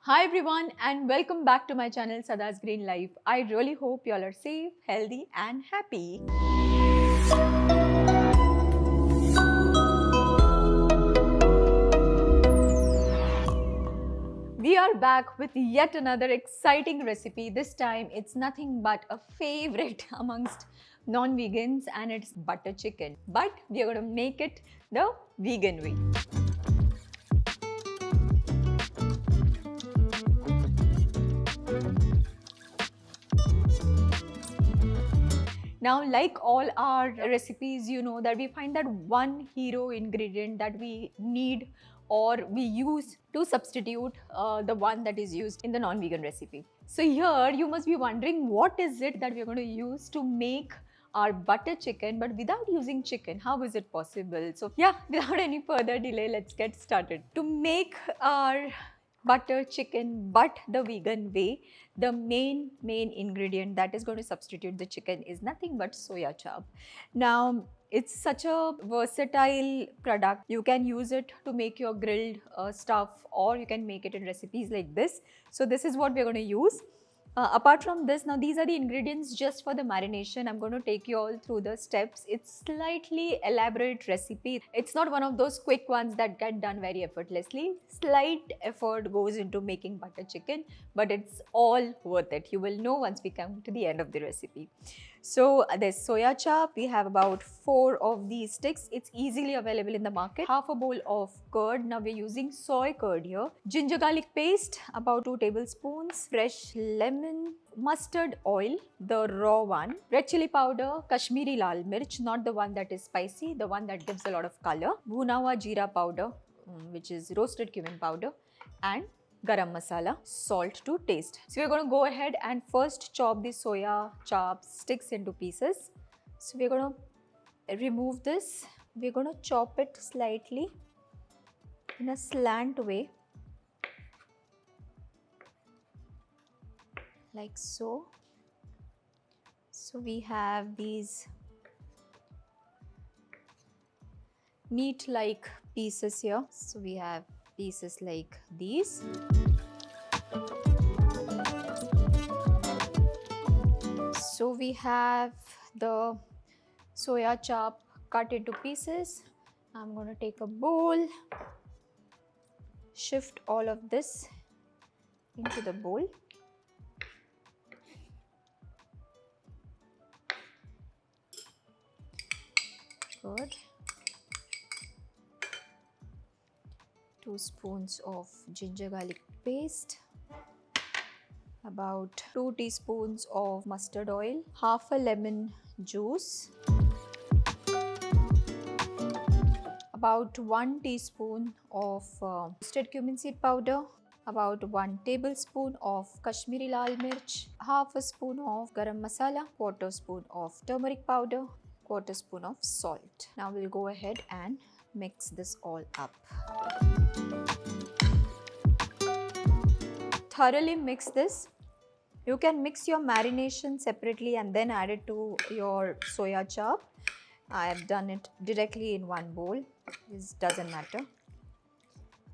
Hi everyone and welcome back to my channel Sada's Green Life. I really hope you all are safe, healthy and happy. We are back with yet another exciting recipe. This time it's nothing but a favorite amongst non-vegans and it's butter chicken. But we are going to make it the vegan way. Now, like all our recipes, you know that we find that one hero ingredient that we need or we use to substitute the one that is used in the non-vegan recipe. So here you must be wondering, what is it that we're going to use to make our butter chicken but without using chicken? How is it possible? So yeah, without any further delay, let's get started. To make our butter chicken but the vegan way, the main ingredient that is going to substitute the chicken is nothing but soya chunk. Now it's such a versatile product. You can use it to make your grilled stuff, or you can make it in recipes like this. So this is what we're going to use. Apart from this, now these are the ingredients just for the marination. I'm going to take you all through the steps. It's slightly elaborate recipe. It's not one of those quick ones that get done very effortlessly. Slight effort goes into making butter chicken, but it's all worth it. You will know once we come to the end of the recipe. So there's soya chop. We have about 4 of these sticks. It's easily available in the market. Half a bowl of curd. Now we're using soy curd here. Ginger garlic paste, about 2 tablespoons. Fresh lemon, mustard oil, the raw one, red chili powder, Kashmiri lal mirch, not the one that is spicy, the one that gives a lot of color, bhuna hua jeera powder, which is roasted cumin powder, and garam masala, salt to taste. So we're going to go ahead and first chop the soya chop sticks into pieces. So we're going to remove this. We're going to chop it slightly in a slant way, like so. So we have these meat-like pieces here. So we have pieces like these. So we have the soya chop cut into pieces. I'm going to take a bowl, shift all of this into the bowl. Good. 2 spoons of ginger garlic paste, about 2 teaspoons of mustard oil, half a lemon juice, about 1 teaspoon of roasted cumin seed powder, about 1 tablespoon of Kashmiri lal mirch, half a spoon of garam masala, quarter spoon of turmeric powder, quarter spoon of salt. Now we'll go ahead and mix this all up. Thoroughly mix this. You can mix your marination separately and then add it to your soya chop. I have done it directly in one bowl. This doesn't matter.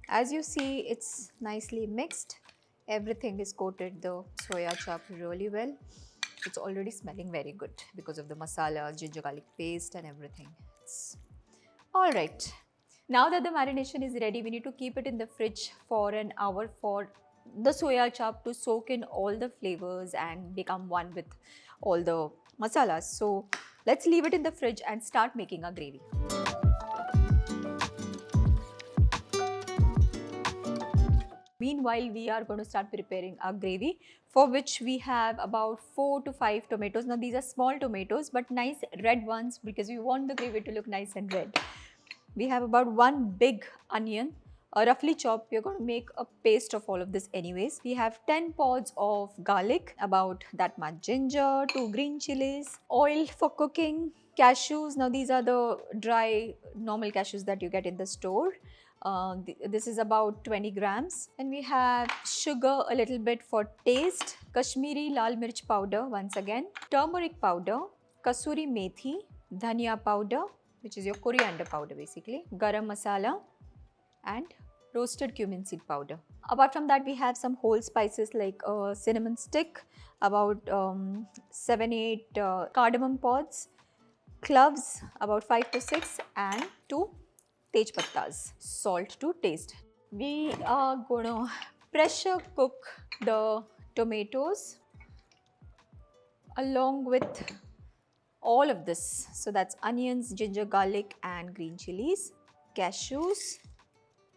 As you see, it's nicely mixed. Everything is coated the soya chop really well. It's already smelling very good because of the masala, ginger garlic paste and everything. Alright. Now that the marination is ready, we need to keep it in the fridge for an hour for the soya chop to soak in all the flavors and become one with all the masalas. So let's leave it in the fridge and start making our gravy. Meanwhile, we are going to start preparing our gravy, for which we have about 4 to 5 tomatoes. Now these are small tomatoes but nice red ones because we want the gravy to look nice and red. We have about 1 big onion, roughly chopped. We are going to make a paste of all of this anyways. We have 10 pods of garlic, about that much ginger, 2 green chilies, oil for cooking, cashews. Now these are the dry normal cashews that you get in the store. This is about 20 grams. And we have sugar a little bit for taste, Kashmiri lal mirch powder once again, turmeric powder, kasuri methi, dhania powder, which is your coriander powder basically, garam masala and roasted cumin seed powder. Apart from that, we have some whole spices like cinnamon stick, about 7-8 cardamom pods, cloves about 5 to 6, and 2 tej pattas. Salt to taste. We are going to pressure cook the tomatoes along with all of this. So that's onions, ginger, garlic and green chilies, cashews,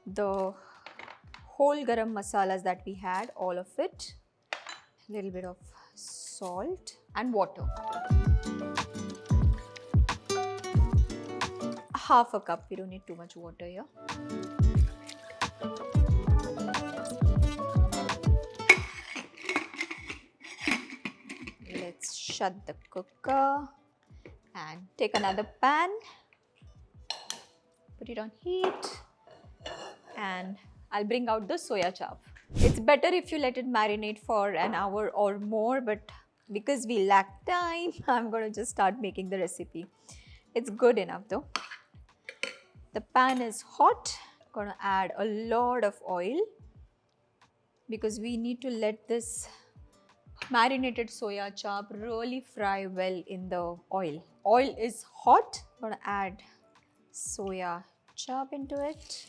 the whole garam masalas that we had, all of it, a little bit of salt and water. Half a cup, we don't need too much water here. Let's shut the cooker and take another pan, put it on heat, and I'll bring out the soya chap. It's better if you let it marinate for an hour or more, but because we lack time, I'm going to just start making the recipe. It's good enough though. The pan is hot. I'm going to add a lot of oil because we need to let this marinated soya chap really fry well in the oil. Oil is hot. I'm going to add soya chap into it.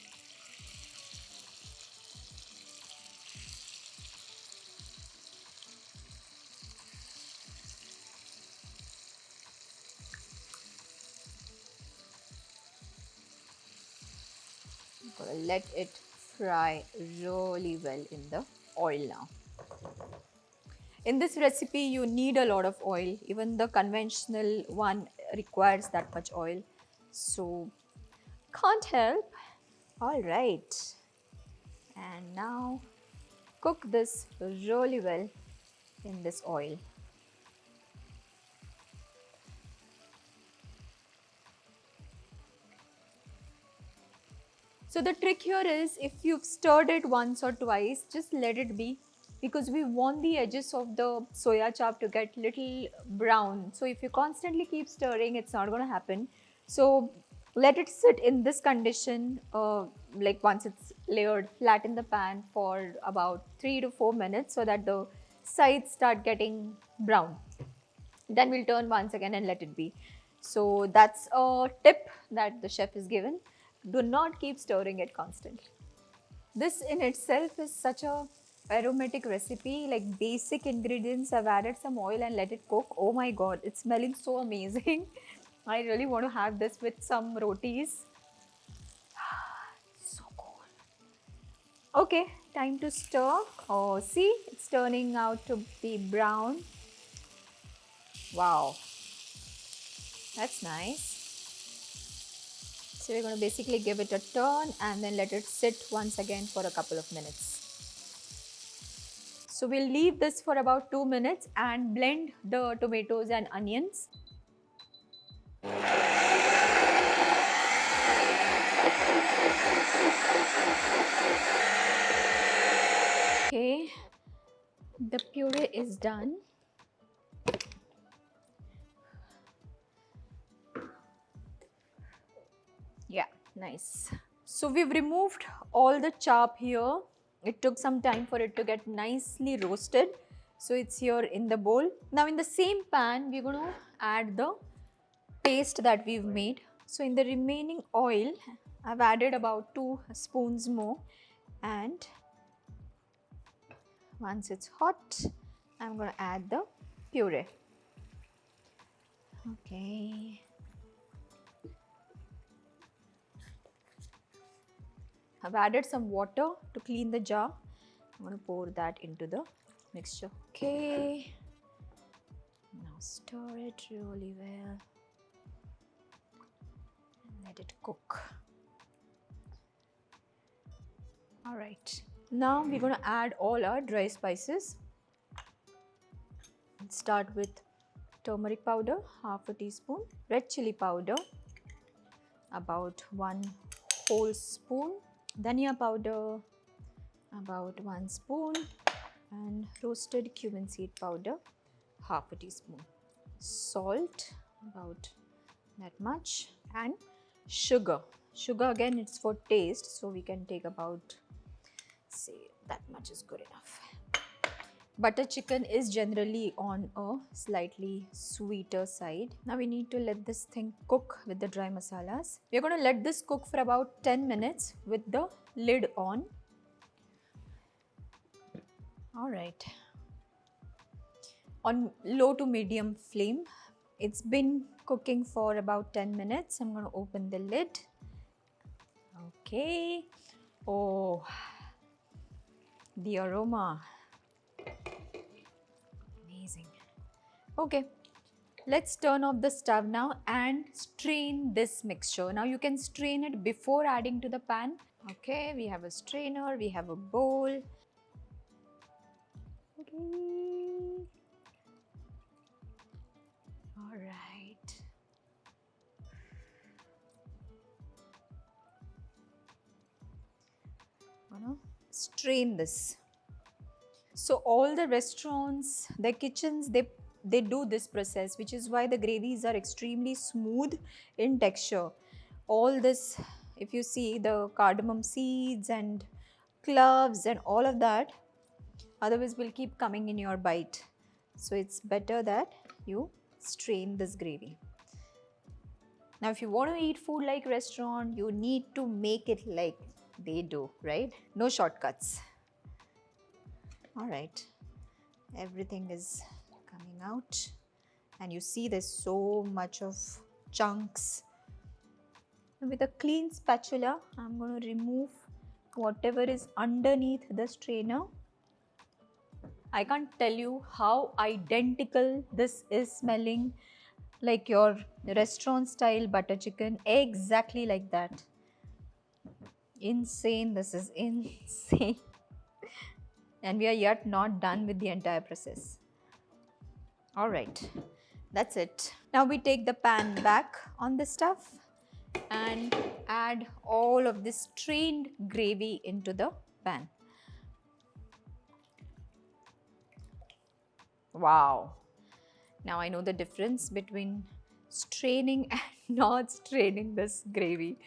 I'm going to let it fry really well in the oil now. In this recipe, you need a lot of oil. Even the conventional one requires that much oil. So, can't help. All right. And now, cook this really well in this oil. So the trick here is, if you've stirred it once or twice, just let it be, because we want the edges of the soya chap to get little brown. So if you constantly keep stirring, it's not going to happen. So let it sit in this condition, like once it's layered flat in the pan, for about 3 to 4 minutes, so that the sides start getting brown. Then we'll turn once again and let it be. So that's a tip that the chef is given. Do not keep stirring it constantly. This in itself is such a aromatic recipe, like basic ingredients. I've added some oil and let it cook. Oh my god, it's smelling so amazing. I really want to have this with some rotis. So cool. Okay, time to stir. Oh, see, it's turning out to be brown. Wow, that's nice. So we're going to basically give it a turn and then let it sit once again for a couple of minutes. So we'll leave this for about 2 minutes and blend the tomatoes and onions. Okay, the puree is done. Yeah, nice. So we've removed all the chop here. It took some time for it to get nicely roasted. So it's here in the bowl. Now in the same pan, we're going to add the paste that we've made. So in the remaining oil, I've added about 2 spoons more, and once it's hot, I'm going to add the puree. Okay. I've added some water to clean the jar. I'm going to pour that into the mixture. Okay. Now stir it really well and let it cook. Alright. Now we're going to add all our dry spices. Let's start with turmeric powder, half a teaspoon, red chili powder, about 1 whole spoon, dhania powder, about 1 spoon, and roasted cumin seed powder, half a teaspoon, salt, about that much, and sugar. Sugar again, it's for taste, so we can take about Say that much is good enough. Butter chicken is generally on a slightly sweeter side. Now we need to let this thing cook with the dry masalas. We're going to let this cook for about 10 minutes with the lid on. Alright. On low to medium flame. It's been cooking for about 10 minutes. I'm going to open the lid. Okay. Oh, the aroma. Amazing. Okay, let's turn off the stove now and strain this mixture. Now you can strain it before adding to the pan. Okay, we have a strainer, we have a bowl. Okay. All right. Gonna strain this. So all the restaurants, their kitchens, they do this process, which is why the gravies are extremely smooth in texture. All this, if you see the cardamom seeds and cloves and all of that, otherwise will keep coming in your bite. So it's better that you strain this gravy. Now if you want to eat food like restaurant, you need to make it like they do, right? No shortcuts. All right, everything is coming out and you see there's so much of chunks. And with a clean spatula, I'm going to remove whatever is underneath the strainer. I can't tell you how identical this is smelling, like your restaurant style butter chicken, exactly like that. Insane, this is insane. And we are yet not done with the entire process. All right, that's it. Now we take the pan back on the stuff and add all of this strained gravy into the pan. Wow. Now I know the difference between straining and not straining this gravy.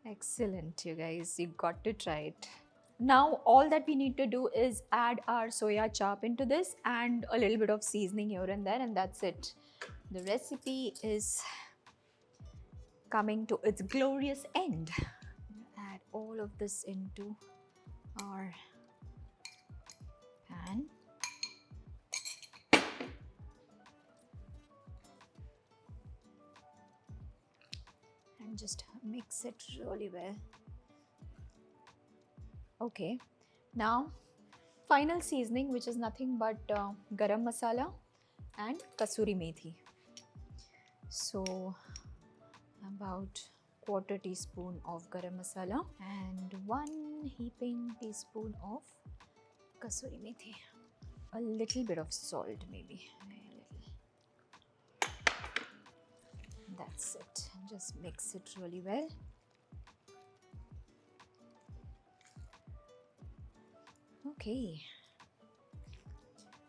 Excellent, you guys. You got to try it. Now all that we need to do is add our soya chop into this and a little bit of seasoning here and there, and that's it. The recipe is coming to its glorious end. Add all of this into our pan. And just mix it really well. Okay, now final seasoning, which is nothing but garam masala and kasuri methi. So about 1/4 teaspoon of garam masala and 1 heaping teaspoon of kasuri methi. A little bit of salt maybe. That's it. Just mix it really well. Okay.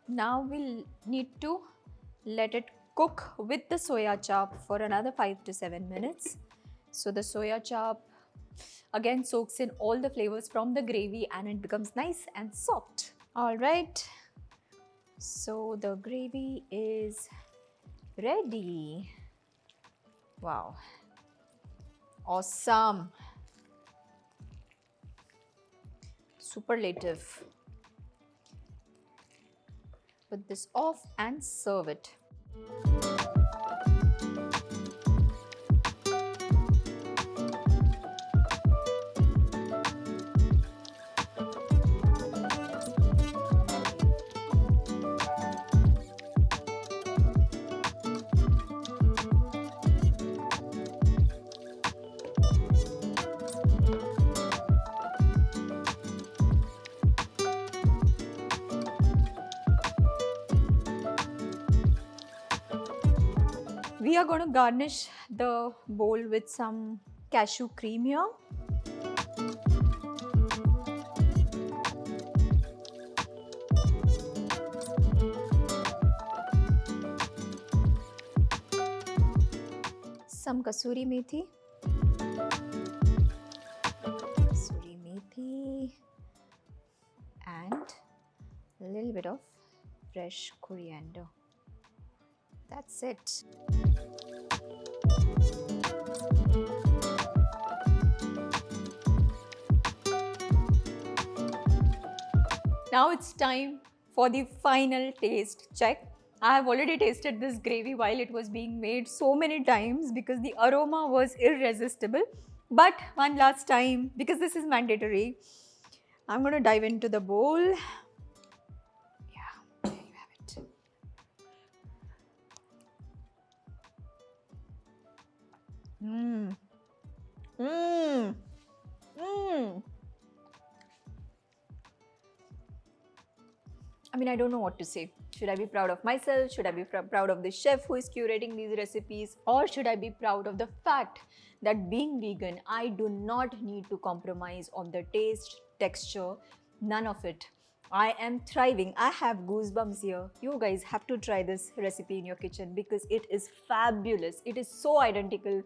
Now we'll need to let it cook with the soya chop for another 5 to 7 minutes. So the soya chop again soaks in all the flavors from the gravy and it becomes nice and soft. All right. So the gravy is ready. Wow. Awesome. Superlative. Put this off and serve it. We are going to garnish the bowl with some cashew cream here. Some kasuri methi. Kasuri and a little bit of fresh coriander. That's it. Now it's time for the final taste check. I have already tasted this gravy while it was being made so many times because the aroma was irresistible. But one last time, because this is mandatory, I'm going to dive into the bowl. Yeah, there you have it. Mmm. Mmm. Mmm. I mean, I don't know what to say. Should I be proud of myself? Should I be proud of the chef who is curating these recipes? Or should I be proud of the fact that being vegan, I do not need to compromise on the taste, texture, none of it. I am thriving. I have goosebumps here. You guys have to try this recipe in your kitchen because it is fabulous. It is so identical.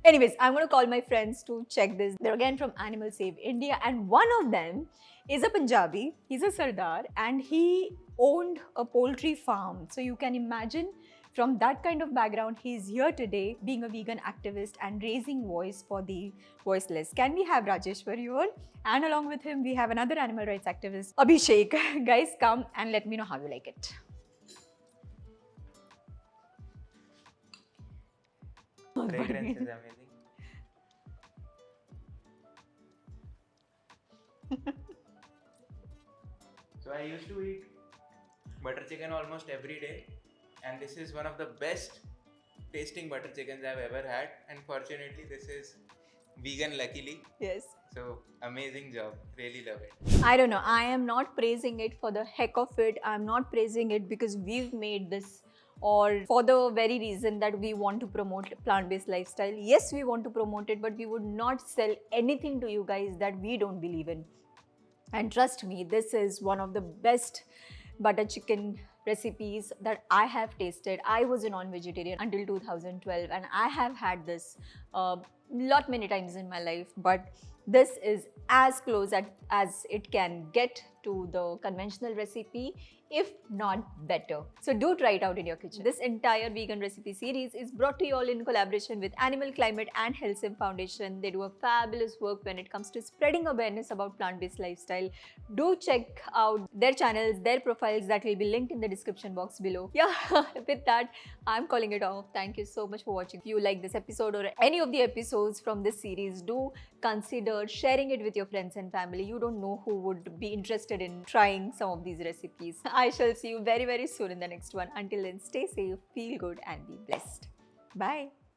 Anyways, I'm going to call my friends to check this. They're again from Animal Save India, and one of them is a Punjabi. He's a Sardar and he owned a poultry farm. So you can imagine from that kind of background, he's here today being a vegan activist and raising voice for the voiceless. Can we have Rajesh for you all? And along with him, we have another animal rights activist, Abhishek. Guys, come and let me know how you like it. Fragrance is amazing. So I used to eat butter chicken almost every day, and this is one of the best tasting butter chickens I've ever had, and fortunately this is vegan, luckily. Yes. So amazing job, really love it. I don't know, I am not praising it for the heck of it. I'm not praising it because we've made this or for the very reason that we want to promote plant-based lifestyle. Yes, we want to promote it, but we would not sell anything to you guys that we don't believe in. And trust me, this is one of the best butter chicken recipes that I have tasted. I was a non-vegetarian until 2012 and I have had this many times in my life, but this is as close as it can get to the conventional recipe, if not better. So do try it out in your kitchen. This entire vegan recipe series is brought to you all in collaboration with Animal Climate and HealthSim Foundation. They do a fabulous work when it comes to spreading awareness about plant-based lifestyle. Do check out their channels, their profiles that will be linked in the description box below. Yeah, with that, I'm calling it off. Thank you so much for watching. If you like this episode or any of the episodes from this series, do consider sharing it with your friends and family. You don't know who would be interested in trying some of these recipes. I shall see you very soon in the next one. Until then, stay safe, feel good and be blessed. Bye.